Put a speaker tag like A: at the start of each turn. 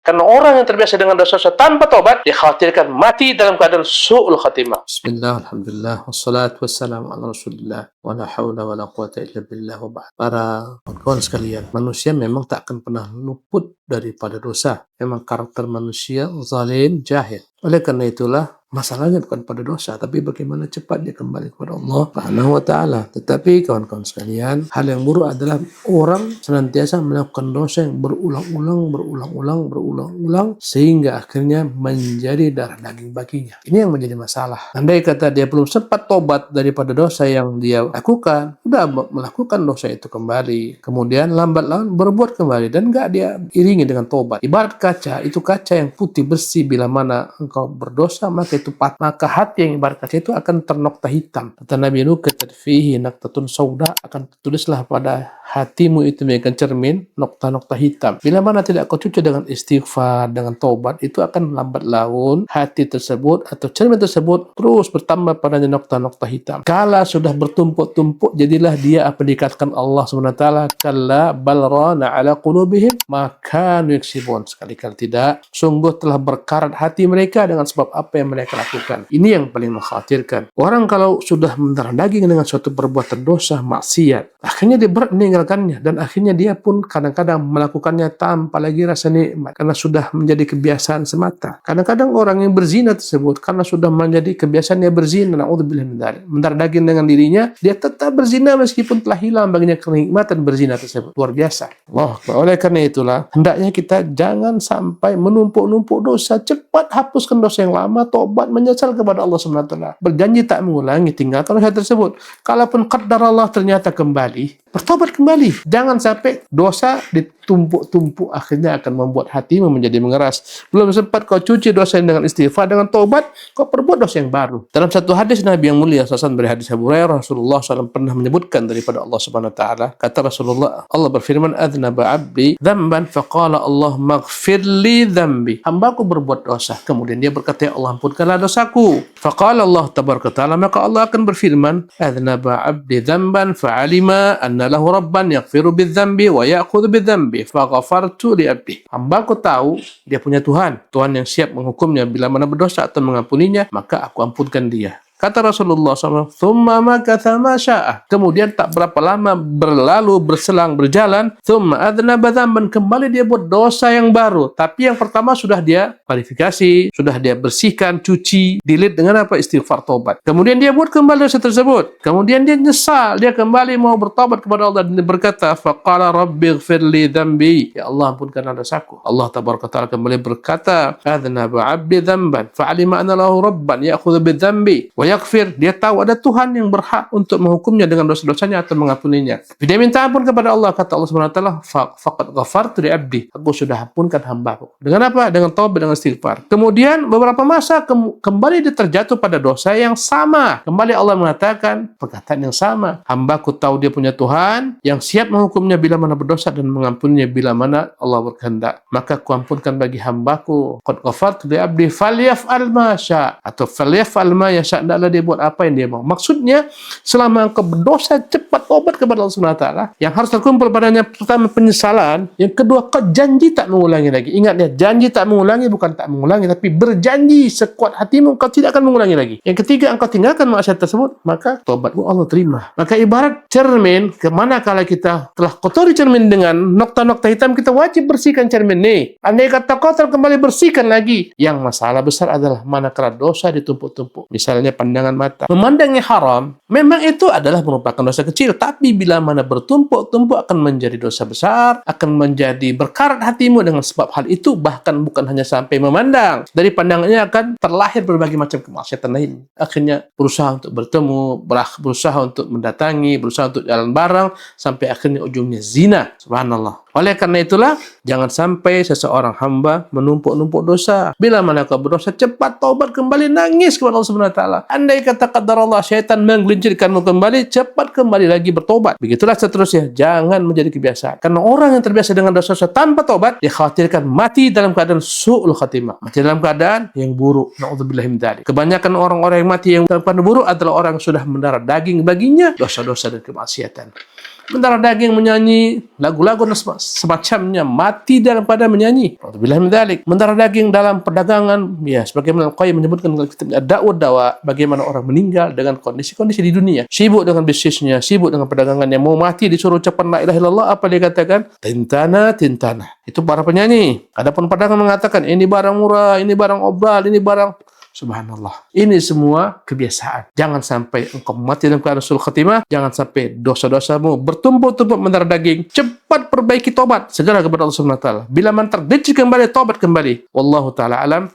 A: Karena orang yang terbiasa dengan dosa-dosa tanpa tobat, dikhawatirkan mati dalam keadaan su'ul khatimah. Bismillah, alhamdulillah, wassalatu wassalamu ala rasulillah, wa la hawla wa la quwata illa billah wa ba'd. Para kawan sekalian, manusia memang tak akan pernah luput daripada dosa. Memang karakter manusia zalim, jahil. Oleh karena itulah, masalahnya bukan pada dosa, tapi bagaimana cepat dia kembali kepada Allah Subhanahu wa ta'ala. Tetapi kawan-kawan sekalian, hal yang buruk adalah orang senantiasa melakukan dosa yang berulang-ulang, sehingga akhirnya menjadi darah daging baginya. Ini yang menjadi masalah. Andai kata dia belum sempat tobat daripada dosa yang dia lakukan, sudah melakukan dosa itu kembali, kemudian lambat laun berbuat kembali, dan enggak dia iringi dengan tobat. Ibarat kaca, itu kaca yang putih bersih, bila mana engkau berdosa, maka hati yang ibarat kaca itu akan ternokta hitam. Kata Nabi Nuh, fihi naktatun sauda, akan tulislah pada hatimu itu merupakan cermin nokta-nokta hitam. Bila mana tidak kau cuci dengan istighfar, dengan taubat, itu akan lambat laun hati tersebut atau cermin tersebut terus bertambah padanya nokta-nokta hitam. Kala sudah bertumpuk-tumpuk, jadilah dia apa dikatakan Allah SWT, kalla bal rana ala qulubihim maka yaksibun. Sekali-kali tidak, sungguh telah berkarat hati mereka dengan sebab apa yang mereka lakukan. Ini yang paling mengkhawatirkan. Orang kalau sudah mendarah daging dengan suatu perbuatan dosa, maksiat, akhirnya dia berat meninggalkannya, dan akhirnya dia pun kadang-kadang melakukannya tanpa lagi rasa nikmat, karena sudah menjadi kebiasaan semata. Kadang-kadang orang yang berzina tersebut, karena sudah menjadi kebiasaan dia berzina, na'udzubillah min dzalik, mendarah daging dengan dirinya, dia tetap berzina meskipun telah hilang baginya kenikmatan berzina tersebut. Luar biasa. Oleh karena itulah, hendaknya kita jangan sampai menumpuk-numpuk dosa. Cepat hapuskan dosa yang lama, tobat, menyesal kepada Allah SWT, berjanji tak mengulangi, tinggalkan dosa tersebut. Kalaupun qaddar Allah ternyata kembali, bertobat kembali. Jangan sampai dosa ditumpuk-tumpuk, akhirnya akan membuat hatimu menjadi mengeras. Belum sempat kau cuci dosa dengan istighfar, dengan tobat, kau perbuat dosa yang baru. Dalam satu hadis Nabi yang mulia SAW, dari hadis Abu Hurairah, Rasulullah SAW pernah menyebutkan daripada Allah Subhanahu wa ta'ala, kata Rasulullah, Allah berfirman, adznaba abdi dzamban faqala Allah maghfirli dzambi. Hambaku berbuat dosa, kemudian dia berkata, ya Allah, ampunkanlah dosaku. Faqala Allah tabaraka ta'ala, maka Allah akan berfirman, adznaba abdi dzamban fa'alima anna lahu rabban yaghfiru bidzambi wa ya'khudhu bidzambi faghafartu li abdi. Hambaku tahu dia punya Tuhan yang siap menghukumnya bila mana berdosa atau mengampuninya, maka aku ampunkan dia. Kata Rasulullah SAW, thumma makatha ma sya'a. Kemudian tak berapa lama berlalu, berselang, berjalan, thumma adznaba dzamban, kembali dia buat dosa yang baru. Tapi yang pertama sudah dia klarifikasi, sudah dia bersihkan, cuci, delete dengan apa? Istighfar, tobat. Kemudian dia buat kembali dosa tersebut. Kemudian dia nyesal, dia kembali mau bertobat kepada Allah, dan dia berkata, faqala rabbighfirli dzambi. Ya Allah, ampunkanlah dosaku. Allah tabaraka ta'ala kembali berkata, adznaba 'abdi dzamban fa'alima anna lahu rabban ya'khudhu bidzambi wa yakfir, dia tahu ada Tuhan yang berhak untuk menghukumnya dengan dosa-dosanya atau mengampuninya. Dia minta ampun kepada Allah, kata Allah SWT, faqad ghafartu li abdi, aku sudah ampunkan hambaku. Dengan apa? Dengan taubat, dengan istighfar. Kemudian beberapa masa kembali dia terjatuh pada dosa yang sama. Kembali Allah mengatakan perkataan yang sama, hambaku tahu dia punya Tuhan yang siap menghukumnya bila mana berdosa dan mengampuninya bila mana Allah berkehendak. Maka kuampunkan bagi hambaku, qad ghafartu li abdi falyaf'al ma sya', atau falyaf'al ma yasha', dia buat apa yang dia mau. Maksudnya, selama engkau berdosa, cepat tobat kepada Allah SWT. Yang harus terkumpul padanya, pertama penyesalan, yang kedua kau janji tak mengulangi lagi. Ingat ya, janji tak mengulangi, bukan tak mengulangi, tapi berjanji sekuat hatimu kau tidak akan mengulangi lagi. Yang ketiga, engkau tinggalkan maksiat tersebut, maka tobatmu Allah terima. Maka ibarat cermin, kemana kalau kita telah kotori cermin dengan nokta-nokta hitam, kita wajib bersihkan cermin ini. Andai kata kotor, kembali bersihkan lagi. Yang masalah besar adalah manakala dosa ditumpuk-tumpuk. Misalnya pandangan mata. Memandangnya haram, memang itu adalah merupakan dosa kecil, tapi bila mana bertumpuk-tumpuk akan menjadi dosa besar, akan menjadi berkarat hatimu dengan sebab hal itu. Bahkan bukan hanya sampai memandang, dari pandangannya akan terlahir berbagai macam kemaksiatan lain. Akhirnya berusaha untuk bertemu, berusaha untuk mendatangi, berusaha untuk jalan bareng, sampai akhirnya ujungnya zina. Subhanallah. Oleh karena itulah, jangan sampai seseorang hamba menumpuk-numpuk dosa. Bila mana kau berdosa, cepat taubat kembali, nangis kepada Allah Subhanahu wa ta'ala. Andai kata qadar Allah, syaitan menggelincirkanmu kembali, cepat kembali lagi bertobat. Begitulah seterusnya, jangan menjadi kebiasaan. Karena orang yang terbiasa dengan dosa-dosa tanpa tobat, dikhawatirkan mati dalam keadaan su'ul khatimah, mati dalam keadaan yang buruk. Na'udzubillah min dzalik. Kebanyakan orang-orang yang mati yang dalam keadaan buruk adalah orang yang sudah mendarah daging baginya dosa-dosa dan kemaksiatan. mendarah daging, menyanyi lagu-lagu dan semacamnya, mati dalam keadaan menyanyi. Alhamdulillah min dzalik. Mendarah daging dalam perdagangan, ya sebagaimana Al-Qayyim menyebutkan dalam kitab Ad-Da'u Dawa, bagaimana orang meninggal dengan kondisi-kondisi di dunia, sibuk dengan bisnisnya, sibuk dengan perdagangannya, mau mati disuruh ucapan la ilaha illallah, apa dia katakan? Tintana, tintana. Itu para penyanyi. Adapun pedagang mengatakan ini barang murah, ini barang obral, ini barang. Subhanallah. Ini semua kebiasaan. Jangan sampai engkau mati dalam keadaan sul khatimah. Jangan sampai dosa-dosamu bertumpuk-tumpuk mendarah daging. Cepat perbaiki tobat. Segera kepada Allah Subhanahu wa taala. Bila man tergelincir kembali, tobat kembali. Wallahu taala alam.